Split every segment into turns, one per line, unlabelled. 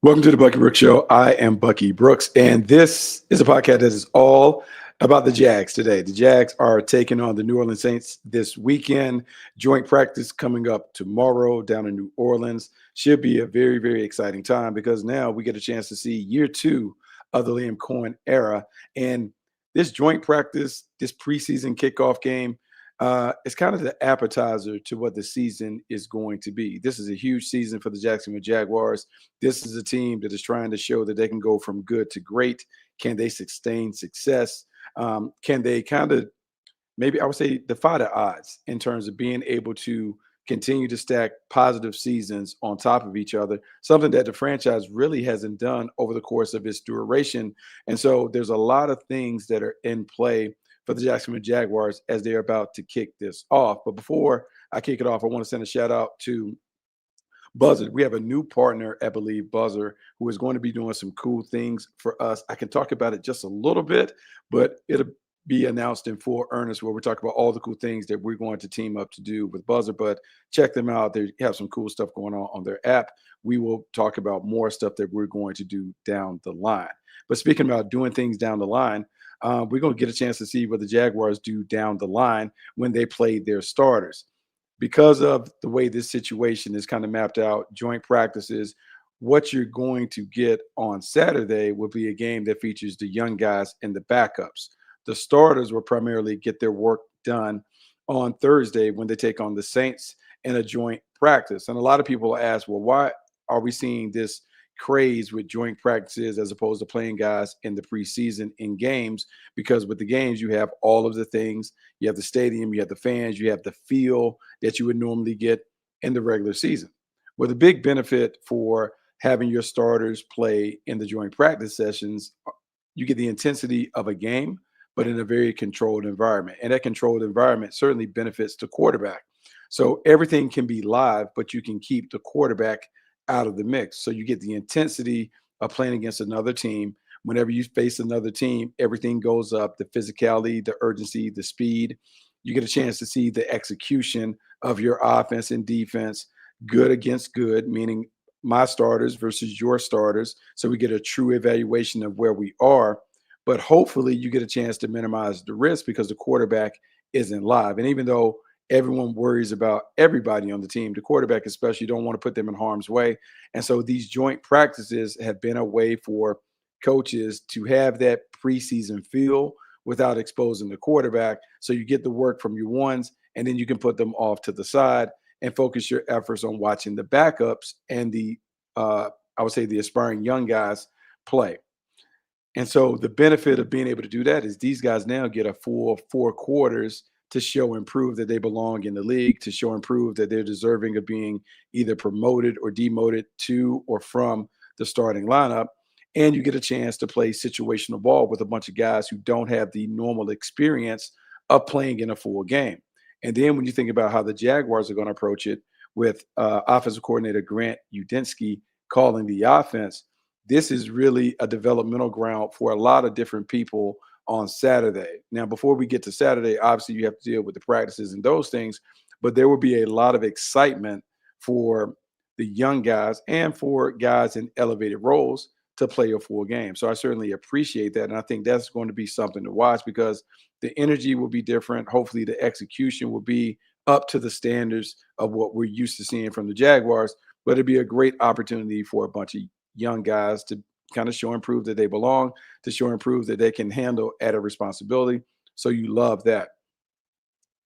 Welcome to the Bucky Brooks Show. I am Bucky Brooks, and this is a podcast that is all about the Jags today. The Jags are taking on the New Orleans Saints this weekend. Joint practice coming up tomorrow down in New Orleans. Should be a very, very exciting time because now we get a chance to see year two of the Liam Cohen era. And this joint practice, this preseason kickoff game, it's kind of the appetizer to what the season is going to be. This is a huge season for the Jacksonville Jaguars. This is a team that is trying to show that they can go from good to great. Can they sustain success? Can they kind of, maybe I would say, defy the odds in terms of being able to continue to stack positive seasons on top of each other, something that the franchise really hasn't done over the course of its duration. And so there's a lot of things that are in play for the Jacksonville Jaguars as they're about to kick this off. But before I kick it off, I want to send a shout out to Buzzer. We have a new partner at Believe, Buzzer, who is going to be doing some cool things for us. I can talk about it just a little bit, but it'll be announced in full earnest where we talk about all the cool things that we're going to team up to do with Buzzer. But check them out. They have some cool stuff going on their app. We will talk about more stuff that we're going to do down the line. But speaking about doing things down the line, we're going to get a chance to see what the Jaguars do down the line when they play their starters. Because of the way this situation is kind of mapped out, joint practices, what you're going to get on Saturday will be a game that features the young guys and the backups. The starters will primarily get their work done on Thursday when they take on the Saints in a joint practice. And a lot of people ask, well, why are we seeing this craze with joint practices as opposed to playing guys in the preseason in games? Because with the games, you have all of the things. You have the stadium, you have the fans, you have the feel that you would normally get in the regular season. Well, the big benefit for having your starters play in the joint practice sessions, you get the intensity of a game, but in a very controlled environment. And that controlled environment certainly benefits the quarterback. So everything can be live, but you can keep the quarterback out of the mix. So you get the intensity of playing against another team. Whenever you face another team, everything goes up, the physicality, the urgency, the speed. You get a chance to see the execution of your offense and defense, good against good, meaning my starters versus your starters. So we get a true evaluation of where we are. But hopefully you get a chance to minimize the risk because the quarterback isn't live. And even though everyone worries about everybody on the team, the quarterback especially, don't want to put them in harm's way. And so these joint practices have been a way for coaches to have that preseason feel without exposing the quarterback. So you get the work from your ones, and then you can put them off to the side and focus your efforts on watching the backups and the, I would say, the aspiring young guys play. And so the benefit of being able to do that is these guys now get a full 4 quarters to show and prove that they belong in the league, to show and prove that they're deserving of being either promoted or demoted to or from the starting lineup. And you get a chance to play situational ball with a bunch of guys who don't have the normal experience of playing in a full game. And then when you think about how the Jaguars are going to approach it with offensive coordinator Grant Udinski calling the offense, this is really a developmental ground for a lot of different people on Saturday. Now, before we get to Saturday, obviously you have to deal with the practices and those things, but there will be a lot of excitement for the young guys and for guys in elevated roles to play a full game. So I certainly appreciate that. And I think that's going to be something to watch because the energy will be different. Hopefully the execution will be up to the standards of what we're used to seeing from the Jaguars, but it'd be a great opportunity for a bunch of young guys to kind of show and prove that they belong, to show and prove that they can handle added responsibility. So you love that.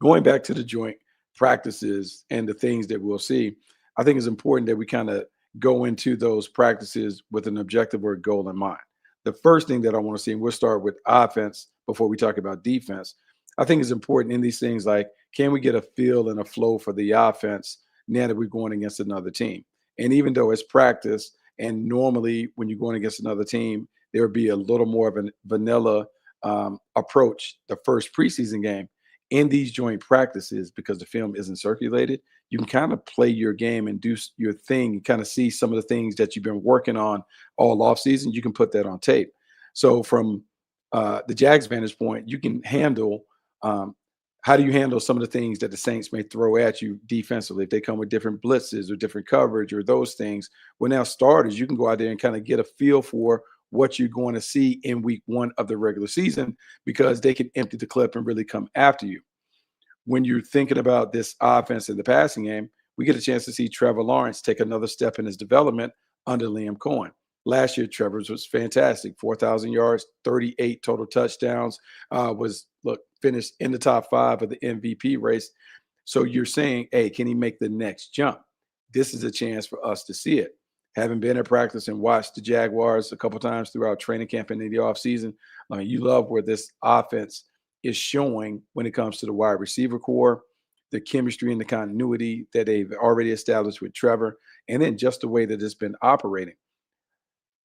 Going back to the joint practices and the things that we'll see, I think it's important that we kind of go into those practices with an objective or a goal in mind. The first thing that I want to see, and we'll start with offense before we talk about defense, I think it's important in these things like, can we get a feel and a flow for the offense now that we're going against another team? And even though it's practice, and normally when you're going against another team, there would be a little more of a vanilla approach the first preseason game. In these joint practices, because the film isn't circulated, you can kind of play your game and do your thing and kind of see some of the things that you've been working on all offseason. You can put that on tape. So from the Jags vantage point, you can handle How do you handle some of the things that the Saints may throw at you defensively? If they come with different blitzes or different coverage or those things, well, now starters, you can go out there and kind of get a feel for what you're going to see in week one of the regular season because they can empty the clip and really come after you. When you're thinking about this offense in the passing game, we get a chance to see Trevor Lawrence take another step in his development under Liam Cohen. Last year, Trevor's was fantastic. 4,000 yards, 38 total touchdowns, finished in the top 5 of the MVP race. So you're saying, hey, can he make the next jump? This is a chance for us to see it. Having been at practice and watched the Jaguars a couple times throughout training camp and in the offseason, you love where this offense is showing when it comes to the wide receiver core, the chemistry and the continuity that they've already established with Trevor, and then just the way that it's been operating.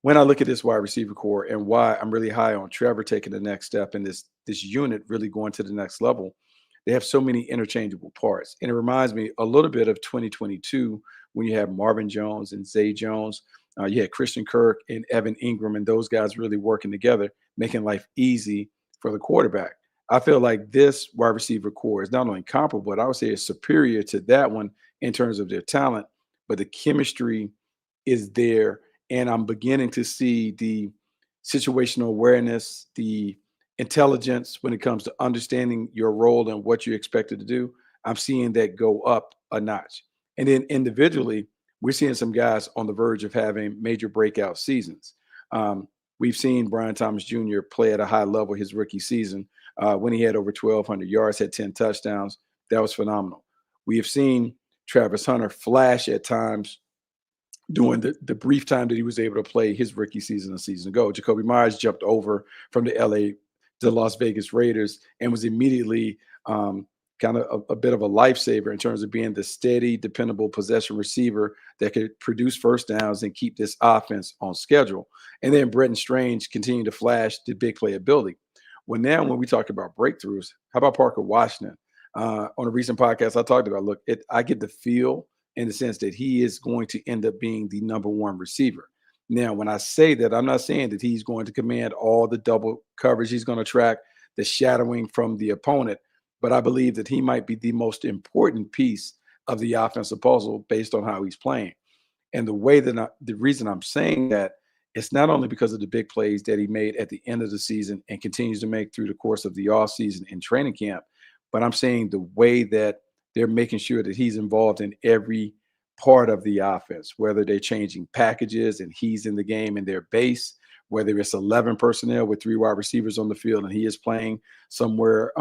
When I look at this wide receiver core and why I'm really high on Trevor taking the next step and this unit really going to the next level, they have so many interchangeable parts. And it reminds me a little bit of 2022 when you have Marvin Jones and Zay Jones. You had Christian Kirk and Evan Ingram and those guys really working together, making life easy for the quarterback. I feel like this wide receiver core is not only comparable, but I would say it's superior to that one in terms of their talent, but the chemistry is there. And I'm beginning to see the situational awareness, the intelligence when it comes to understanding your role and what you're expected to do. I'm seeing that go up a notch. And then individually, we're seeing some guys on the verge of having major breakout seasons. We've seen Brian Thomas Jr. play at a high level his rookie season when he had over 1,200 yards, had 10 touchdowns. That was phenomenal. We have seen Travis Hunter flash at times during the brief time that he was able to play his rookie season a season ago. Jacoby Myers jumped over from the Las Vegas Raiders and was immediately kind of a bit of a lifesaver in terms of being the steady, dependable possession receiver that could produce first downs and keep this offense on schedule. And then Brenton Strange continued to flash the big playability. Well, now when we talk about breakthroughs, how about Parker Washington? On a recent podcast, I talked about, I get the feel in the sense that he is going to end up being the number one receiver. Now, when I say that, I'm not saying that he's going to command all the double coverage. He's going to track the shadowing from the opponent, but I believe that he might be the most important piece of the offensive puzzle based on how he's playing. And the reason I'm saying that, it's not only because of the big plays that he made at the end of the season and continues to make through the course of the offseason and training camp, but I'm saying the way that they're making sure that he's involved in every part of the offense, whether they're changing packages and he's in the game in their base, whether it's 11 personnel with 3 wide receivers on the field and he is playing somewhere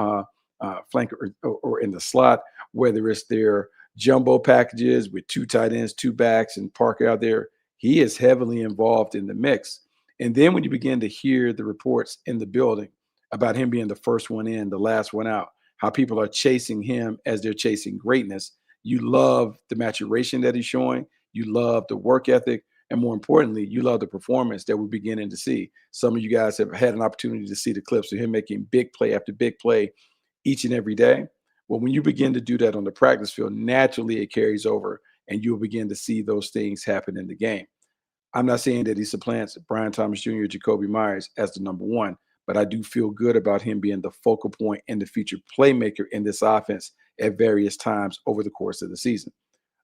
flank or in the slot, whether it's their jumbo packages with 2 tight ends, 2 backs, and Parker out there. He is heavily involved in the mix. And then when you begin to hear the reports in the building about him being the first one in, the last one out, how people are chasing him as they're chasing greatness, you love the maturation that he's showing. You love the work ethic. And more importantly, you love the performance that we're beginning to see. Some of you guys have had an opportunity to see the clips of him making big play after big play each and every day. Well, when you begin to do that on the practice field, naturally it carries over and you'll begin to see those things happen in the game. I'm not saying that he supplants Brian Thomas Jr., Jacoby Myers as the number one, but I do feel good about him being the focal point and the featured playmaker in this offense at various times over the course of the season.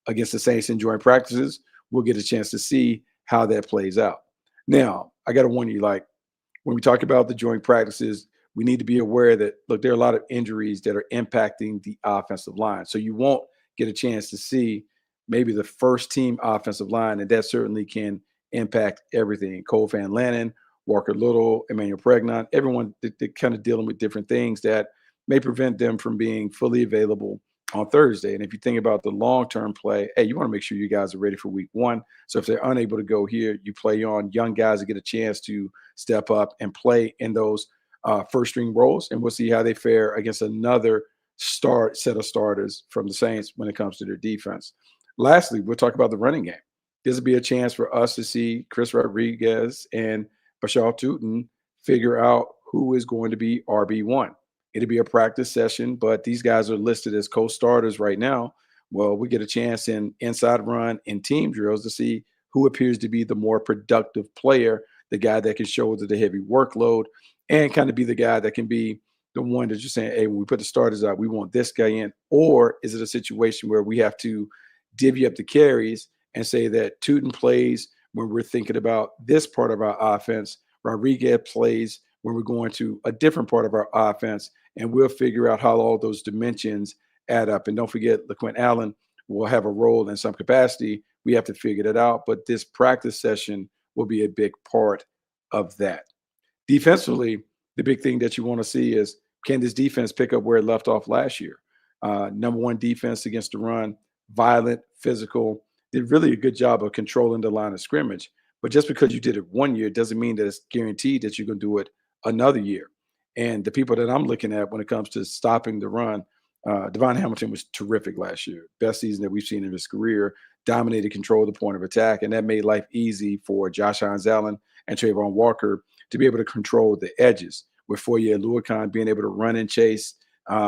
Against the Saints in joint practices, we'll get a chance to see how that plays out. Now, I got to warn you, when we talk about the joint practices, we need to be aware that, there are a lot of injuries that are impacting the offensive line. So you won't get a chance to see maybe the first team offensive line, and that certainly can impact everything. Cole Van Lannon, Walker Little, Emmanuel Pregnon, everyone they're kind of dealing with different things that may prevent them from being fully available on Thursday. And if you think about the long-term play, hey, you want to make sure you guys are ready for week one. So if they're unable to go here, you play on young guys to get a chance to step up and play in those first-string roles, and we'll see how they fare against another set of starters from the Saints when it comes to their defense. Lastly, we'll talk about the running game. This will be a chance for us to see Chris Rodriguez and Bashar Tootin figure out who is going to be RB1. It'll be a practice session, but these guys are listed as co-starters right now. Well, we get a chance in inside run and team drills to see who appears to be the more productive player, the guy that can shoulder the heavy workload and kind of be the guy that can be the one that you're saying, hey, when we put the starters out, we want this guy in? Or is it a situation where we have to divvy up the carries and say that Tootin plays when we're thinking about this part of our offense, Rodriguez plays when we're going to a different part of our offense, and we'll figure out how all those dimensions add up. And don't forget, LaQuint Allen will have a role in some capacity. We have to figure that out. But this practice session will be a big part of that. Defensively, the big thing that you want to see is, can this defense pick up where it left off last year? Number one defense against the run, violent, physical, did really a good job of controlling the line of scrimmage. But just because you did it one year doesn't mean that it's guaranteed that you're going to do it another year. And the people that I'm looking at when it comes to stopping the run, Devon Hamilton was terrific last year. Best season that we've seen in his career, dominated, control the point of attack, and that made life easy for Josh Hines Allen and Trayvon Walker to be able to control the edges, with Foye Oluokun being able to run and chase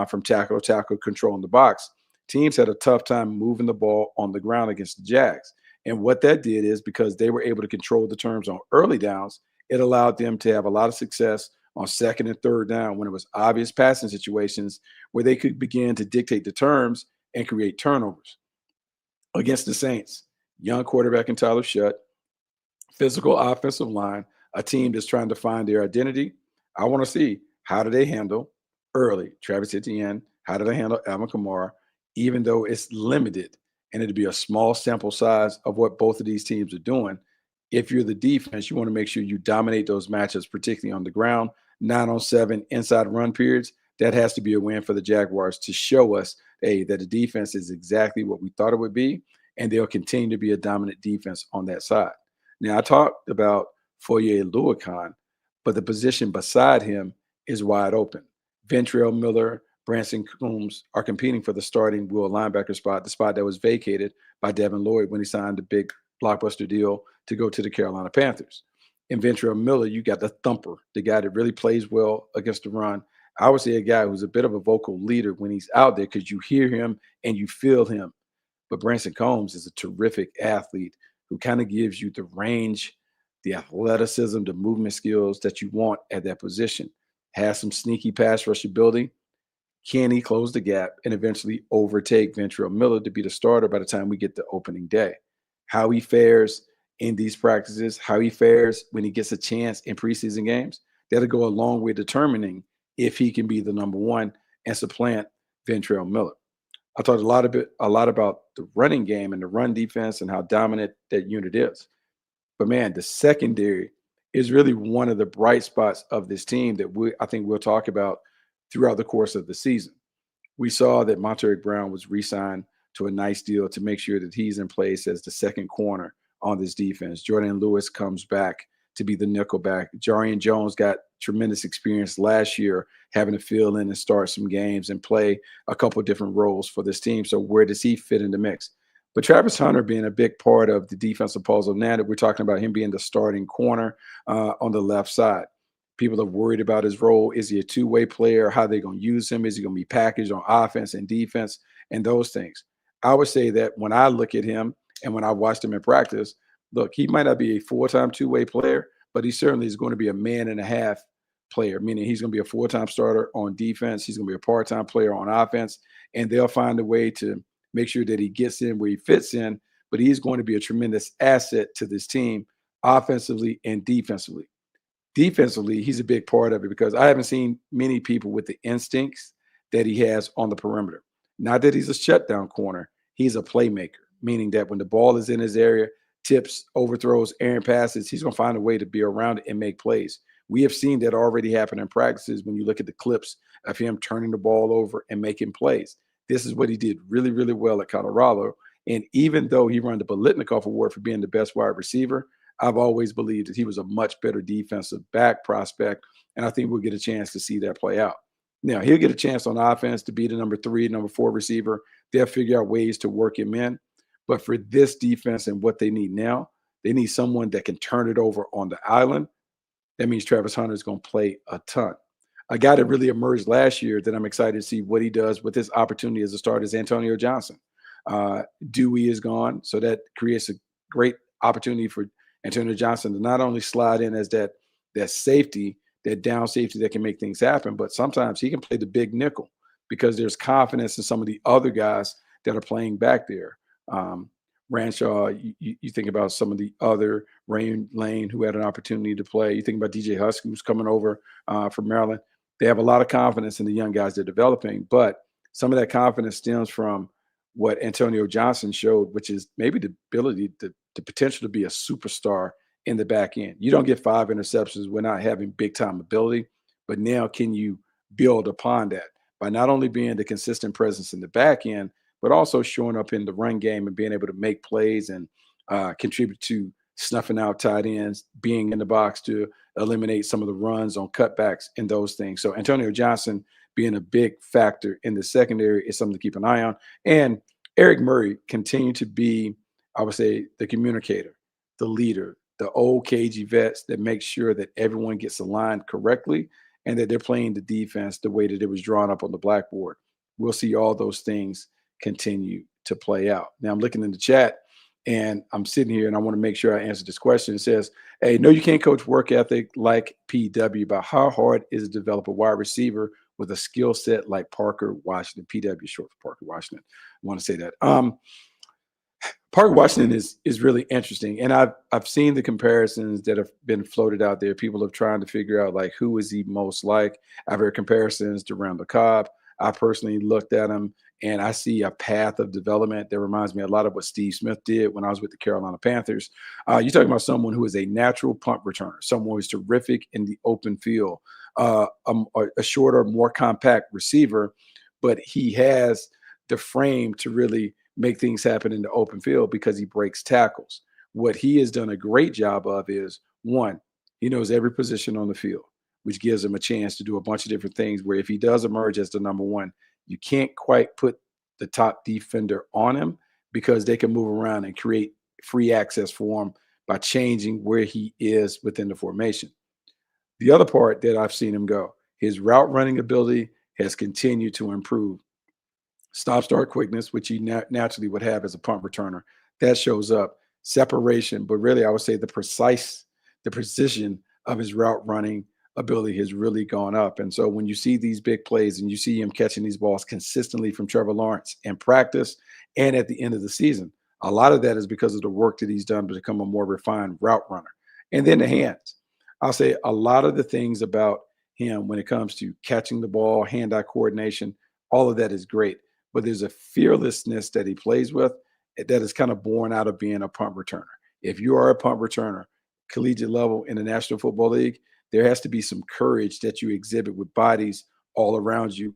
from tackle to tackle, controlling the box. Teams had a tough time moving the ball on the ground against the Jags. And what that did is, because they were able to control the terms on early downs, it allowed them to have a lot of success on second and third down when it was obvious passing situations where they could begin to dictate the terms and create turnovers. Against the Saints, young quarterback in Tyler Shutt, physical offensive line, a team that's trying to find their identity. I want to see, how do they handle early Travis Etienne? How do they handle Alvin Kamara? Even though it's limited and it'd be a small sample size of what both of these teams are doing, if you're the defense, you want to make sure you dominate those matchups, particularly on the ground. 9-on-7 inside run periods, that has to be a win for the Jaguars to show us, hey, that the defense is exactly what we thought it would be, and they'll continue to be a dominant defense on that side. Now, I talked about Foye Oluokun, but the position beside him is wide open. Ventrell Miller, Branson Coombs are competing for the starting will linebacker spot, the spot that was vacated by Devin Lloyd when he signed the big blockbuster deal to go to the Carolina Panthers. In Ventrell Miller, you got the thumper, the guy that really plays well against the run. I would say a guy who's a bit of a vocal leader when he's out there, because you hear him and you feel him. But Branson Combs is a terrific athlete who kind of gives you the range, the athleticism, the movement skills that you want at that position. Has some sneaky pass rush ability. Can he close the gap and eventually overtake Ventrell Miller to be the starter by the time we get to opening day? How he fares in these practices, how he fares when he gets a chance in preseason games, that'll go a long way determining if he can be the number one and supplant Ventrell Miller. I talked a lot about the running game and the run defense and how dominant that unit is. But man, the secondary is really one of the bright spots of this team that I think we'll talk about throughout the course of the season. We saw that Monteric Brown was re-signed to a nice deal to make sure that he's in place as the second corner on this defense. Jordan Lewis comes back to be the nickelback. Jarian Jones got tremendous experience last year having to fill in and start some games and play a couple different roles for this team. So where does he fit in the mix? But Travis Hunter being a big part of the defensive puzzle now that we're talking about him being the starting corner on the left side. People are worried about his role. Is he a two-way player? How are they going to use him? Is he going to be packaged on offense and defense and those things? I would say that when I look at him and when I watched him in practice, look, he might not be a full-time two-way player, but he certainly is going to be a man and a half player, meaning he's going to be a full-time starter on defense. He's going to be a part-time player on offense, and they'll find a way to make sure that he gets in where he fits in, but he's going to be a tremendous asset to this team offensively and defensively. Defensively, he's a big part of it because I haven't seen many people with the instincts that he has on the perimeter. Not that he's a shutdown corner. He's a playmaker, meaning that when the ball is in his area, tips, overthrows, errant passes, he's going to find a way to be around it and make plays. We have seen that already happen in practices when you look at the clips of him turning the ball over and making plays. This is what he did really, really well at Colorado. And even though he won the Biletnikoff Award for being the best wide receiver, I've always believed that he was a much better defensive back prospect, and I think we'll get a chance to see that play out. Now, he'll get a chance on offense to be the number 3, number 4 receiver. They'll figure out ways to work him in. But for this defense and what they need now, they need someone that can turn it over on the island. That means Travis Hunter is going to play a ton. A guy that really emerged last year that I'm excited to see what he does with his opportunity as a starter is Antonio Johnson. Dewey is gone, so that creates a great opportunity for Antonio Johnson to not only slide in as that safety, that down safety that can make things happen. But sometimes he can play the big nickel because there's confidence in some of the other guys that are playing back there. Um, Ranshaw, you think about some of the other Rain Lane who had an opportunity to play. You think about DJ Husky who's coming over from Maryland. They have a lot of confidence in the young guys they're developing, but some of that confidence stems from what Antonio Johnson showed, which is maybe the ability, the potential to be a superstar in the back end. You don't get 5 interceptions with not having big time ability, but now can you build upon that by not only being the consistent presence in the back end, but also showing up in the run game and being able to make plays and contribute to snuffing out tight ends, being in the box to eliminate some of the runs on cutbacks and those things. So Antonio Johnson being a big factor in the secondary is something to keep an eye on. And Eric Murray continued to be, I would say, the communicator, the leader, the old cagey vets that make sure that everyone gets aligned correctly and that they're playing the defense the way that it was drawn up on the blackboard. We'll see all those things continue to play out. Now I'm looking in the chat and I'm sitting here and I want to make sure I answer this question. It says, hey, no, you can't coach work ethic like PW, but how hard is it to develop a wide receiver with a skill set like Parker Washington? PW short for Parker Washington. I want to say that. Parker Washington is really interesting. And I've seen the comparisons that have been floated out there. People have trying to figure out like who is he most like. I've heard comparisons to Randall Cobb. I personally looked at him and I see a path of development that reminds me a lot of what Steve Smith did when I was with the Carolina Panthers. You're talking about someone who is a natural punt returner, someone who is terrific in the open field, a shorter, more compact receiver, but he has the frame to really make things happen in the open field because he breaks tackles. What he has done a great job of is, one, he knows every position on the field, which gives him a chance to do a bunch of different things where if he does emerge as the number one, you can't quite put the top defender on him because they can move around and create free access for him by changing where he is within the formation. The other part that I've seen him go, his route running ability has continued to improve. Stop-start quickness, which he naturally would have as a punt returner, that shows up. Separation, but really I would say the precision of his route running ability has really gone up. And so when you see these big plays and you see him catching these balls consistently from Trevor Lawrence in practice and at the end of the season, a lot of that is because of the work that he's done to become a more refined route runner. And then the hands. I'll say a lot of the things about him when it comes to catching the ball, hand-eye coordination, all of that is great. But there's a fearlessness that he plays with that is kind of born out of being a punt returner. If you are a punt returner, collegiate level in the National Football League, there has to be some courage that you exhibit with bodies all around you,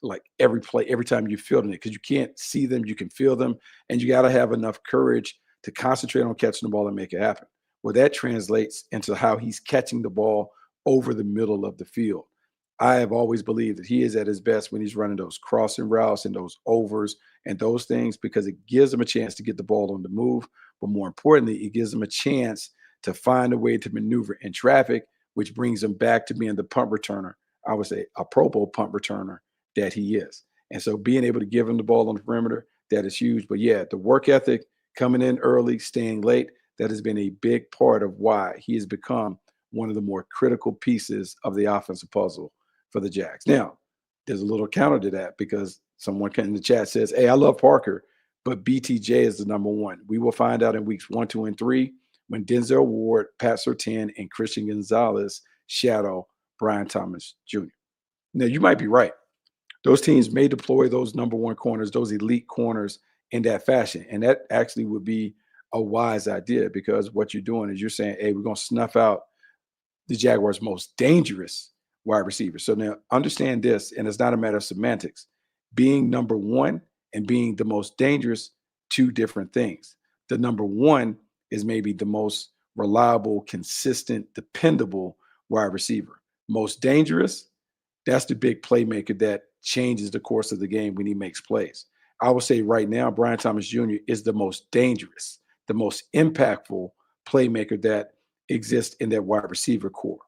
like every play, every time you're fielding it, because you can't see them, you can feel them, and you got to have enough courage to concentrate on catching the ball and make it happen. Well, that translates into how he's catching the ball over the middle of the field. I have always believed that he is at his best when he's running those crossing routes and those overs and those things because it gives him a chance to get the ball on the move. But more importantly, it gives him a chance to find a way to maneuver in traffic, which brings him back to being the punt returner. I would say a Pro Bowl punt returner that he is. And so being able to give him the ball on the perimeter, that is huge. But yeah, the work ethic, coming in early, staying late, that has been a big part of why he has become one of the more critical pieces of the offensive puzzle for the Jags. Now, there's a little counter to that because someone in the chat says, hey, I love Parker, but BTJ is the number one. We will find out in weeks 1, 2, and 3 when Denzel Ward, Pat Surtain, and Christian Gonzalez shadow Brian Thomas Jr. Now, you might be right. Those teams may deploy those number one corners, those elite corners in that fashion. And that actually would be a wise idea because what you're doing is you're saying, hey, we're going to snuff out the Jaguars' most dangerous wide receivers. So now understand this, and it's not a matter of semantics. Being number one and being the most dangerous, two different things. The number one is maybe the most reliable, consistent, dependable wide receiver. Most dangerous, that's the big playmaker that changes the course of the game when he makes plays. I would say right now, Brian Thomas Jr. is the most dangerous, the most impactful playmaker that exists in that wide receiver core.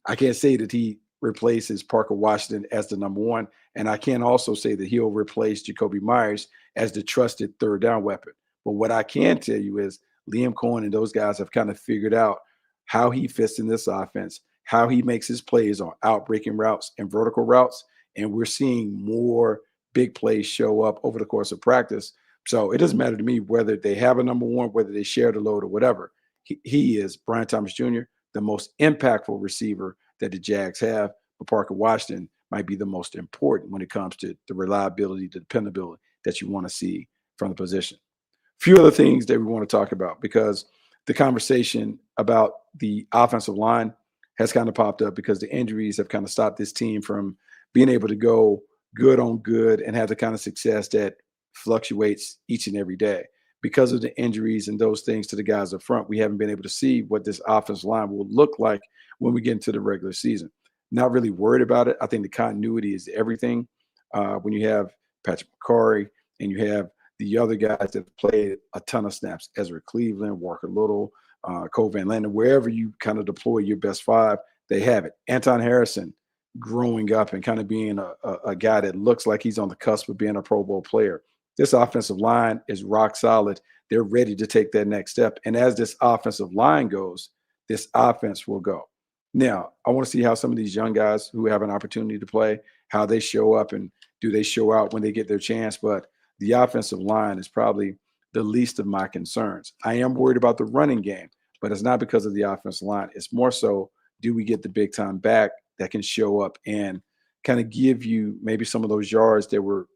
I can't say that he replaces Parker Washington as the number one, and I can also say that he'll replace Jacoby Myers as the trusted third down weapon. But what I can tell you is Liam Cohen and those guys have kind of figured out how he fits in this offense, how he makes his plays on out-breaking routes and vertical routes. And we're seeing more big plays show up over the course of practice. So it doesn't matter to me whether they have a number one, whether they share the load or whatever. He is, Brian Thomas Jr., the most impactful receiver that the Jags have. But Parker Washington might be the most important when it comes to the reliability, the dependability that you want to see from the position. Few other things that we want to talk about, because the conversation about the offensive line has kind of popped up because the injuries have kind of stopped this team from being able to go good on good and have the kind of success that fluctuates each and every day. Because of the injuries and those things to the guys up front, we haven't been able to see what this offensive line will look like when we get into the regular season. Not really worried about it. I think the continuity is everything. When you have Patrick McCarry and you have the other guys that have played a ton of snaps, Ezra Cleveland, Walker Little, Cole Van Landen, wherever you kind of deploy your best five, they have it. Anton Harrison growing up and kind of being a guy that looks like he's on the cusp of being a Pro Bowl player. This offensive line is rock solid. They're ready to take that next step. And as this offensive line goes, this offense will go. Now, I want to see how some of these young guys who have an opportunity to play, how they show up and do they show out when they get their chance. But the offensive line is probably the least of my concerns. I am worried about the running game, but it's not because of the offensive line. It's more so, do we get the big time back that can show up and kind of give you maybe some of those yards that were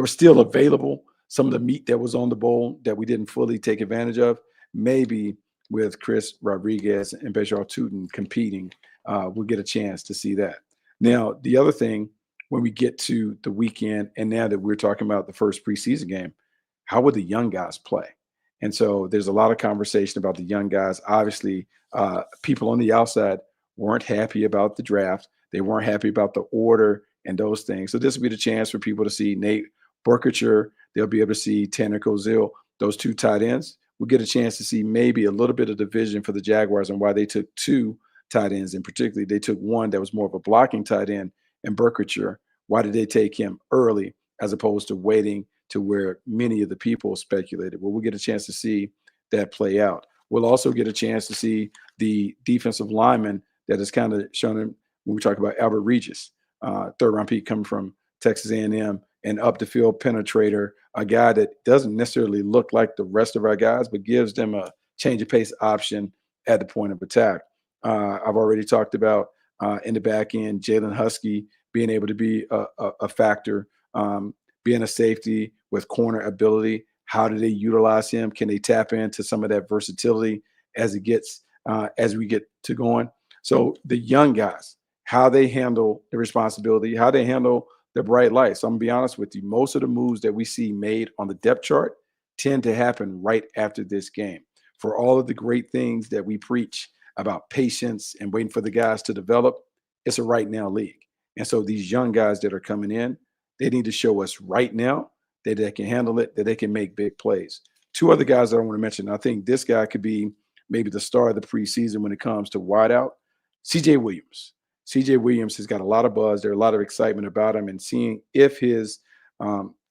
still available, some of the meat that was on the bowl that we didn't fully take advantage of. Maybe with Chris Rodriguez and Bashar Tootin competing, we'll get a chance to see that. Now, the other thing, when we get to the weekend, and now that we're talking about the first preseason game, how would the young guys play? And so there's a lot of conversation about the young guys. Obviously, people on the outside weren't happy about the draft. They weren't happy about the order and those things. So this will be the chance for people to see Nate Burkhardt. They'll be able to see Tanner Kozil, those two tight ends. We'll get a chance to see maybe a little bit of the vision for the Jaguars and why they took two tight ends. And particularly, they took one that was more of a blocking tight end, and Burkhardt. Why did they take him early as opposed to waiting to where many of the people speculated? Well, we'll get a chance to see that play out. We'll also get a chance to see the defensive lineman that is kind of shown in when we talk about Albert Regis, third-round pick coming from Texas A&M, and up the field penetrator, a guy that doesn't necessarily look like the rest of our guys, but gives them a change of pace option at the point of attack. I've already talked about in the back end, Jalen Husky being able to be a factor, being a safety with corner ability. How do they utilize him? Can they tap into some of that versatility as we get to going? So the young guys, how they handle the responsibility, how they handle the bright lights. I'm gonna be honest with you. Most of the moves that we see made on the depth chart tend to happen right after this game. For all of the great things that we preach about patience and waiting for the guys to develop, it's a right now league. And so these young guys that are coming in, they need to show us right now that they can handle it, that they can make big plays. Two other guys that I want to mention. I think this guy could be maybe the star of the preseason when it comes to wideout. CJ Williams. CJ Williams has got a lot of buzz. There's a lot of excitement about him, and seeing if his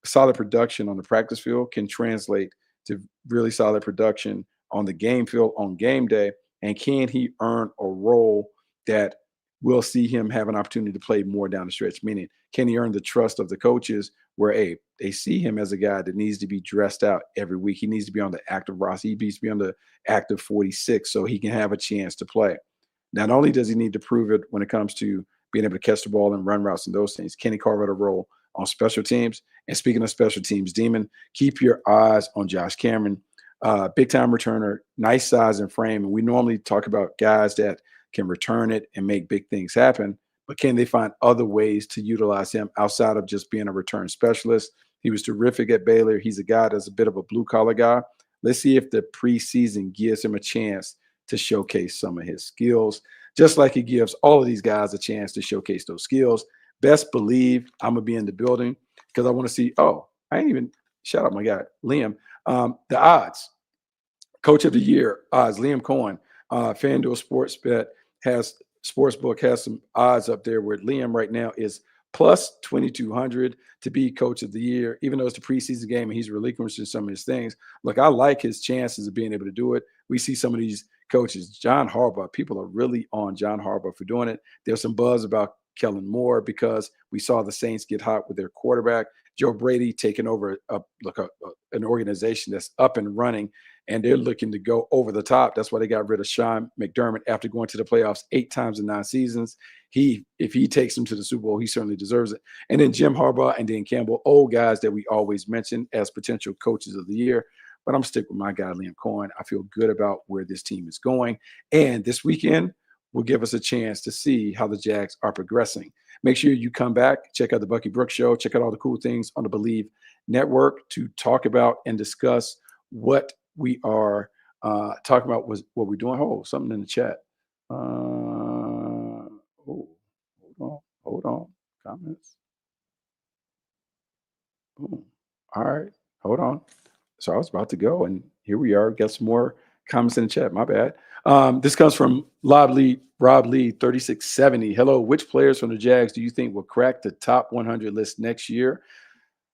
solid production on the practice field can translate to really solid production on the game field on game day, and can he earn a role that we'll see him have an opportunity to play more down the stretch, meaning can he earn the trust of the coaches where, hey, they see him as a guy that needs to be dressed out every week. He needs to be on the active roster. He needs to be on the active 46 so he can have a chance to play. Not only does he need to prove it when it comes to being able to catch the ball and run routes and those things, can he carve out a role on special teams? And speaking of special teams, Demon, keep your eyes on Josh Cameron. Big-time returner, nice size and frame. And we normally talk about guys that can return it and make big things happen, but can they find other ways to utilize him outside of just being a return specialist? He was terrific at Baylor. He's a guy that's a bit of a blue-collar guy. Let's see if the preseason gives him a chance to showcase some of his skills, just like he gives all of these guys a chance to showcase those skills. Best believe I'm going to be in the building because I want to see, I ain't even, shout out my guy, Liam. The odds, Coach of the Year odds, Liam Cohen, FanDuel Sportsbook has some odds up there where Liam right now is plus 2,200 to be Coach of the Year, even though it's the preseason game and he's relinquishing some of his things. Look, I like his chances of being able to do it, we see some of these coaches. John Harbaugh, people are really on John Harbaugh for doing it. There's some buzz about Kellen Moore because we saw the Saints get hot with their quarterback. Joe Brady taking over an organization that's up and running, and they're looking to go over the top. That's why they got rid of Sean McDermott after going to the playoffs 8 times in 9 seasons. If he takes them to the Super Bowl, he certainly deserves it. And then Jim Harbaugh and Dan Campbell, old guys that we always mention as potential coaches of the year. But I'm sticking with my guy, Liam Cohen. I feel good about where this team is going. And this weekend will give us a chance to see how the Jags are progressing. Make sure you come back, check out the Bucky Brooks Show, check out all the cool things on the Believe Network to talk about and discuss what we are talking about, was what we're doing. Oh, something in the chat. Hold on. Comments. Ooh, all right, hold on. So I was about to go, and here we are. Got some more comments in the chat. My bad. This comes from Rob Lee 3670. Hello, which players from the Jags do you think will crack the top 100 list next year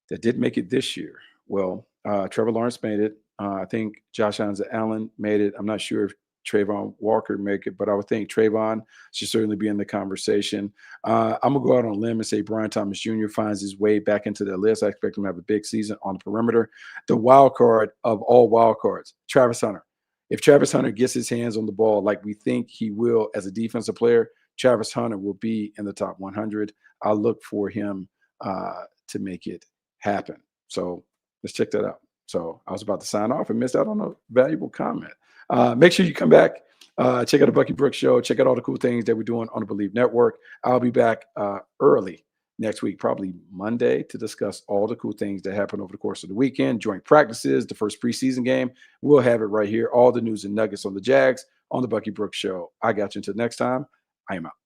that did make it this year? Well, Trevor Lawrence made it. I think Josh Allen made it. I'm not sure if Trayvon Walker make it, but I would think Trayvon should certainly be in the conversation. I'm going to go out on a limb and say Brian Thomas Jr. finds his way back into the list. I expect him to have a big season on the perimeter. The wild card of all wild cards, Travis Hunter. If Travis Hunter gets his hands on the ball like we think he will as a defensive player, Travis Hunter will be in the top 100. I'll look for him to make it happen. So let's check that out. So I was about to sign off and missed out on a valuable comment. Make sure you come back, check out the Bucky Brooks Show, check out all the cool things that we're doing on the Believe Network. I'll be back early next week, probably Monday, to discuss all the cool things that happen over the course of the weekend, joint practices, the first preseason game. We'll have it right here, all the news and nuggets on the Jags on the Bucky Brooks Show. I got you until next time. I am out.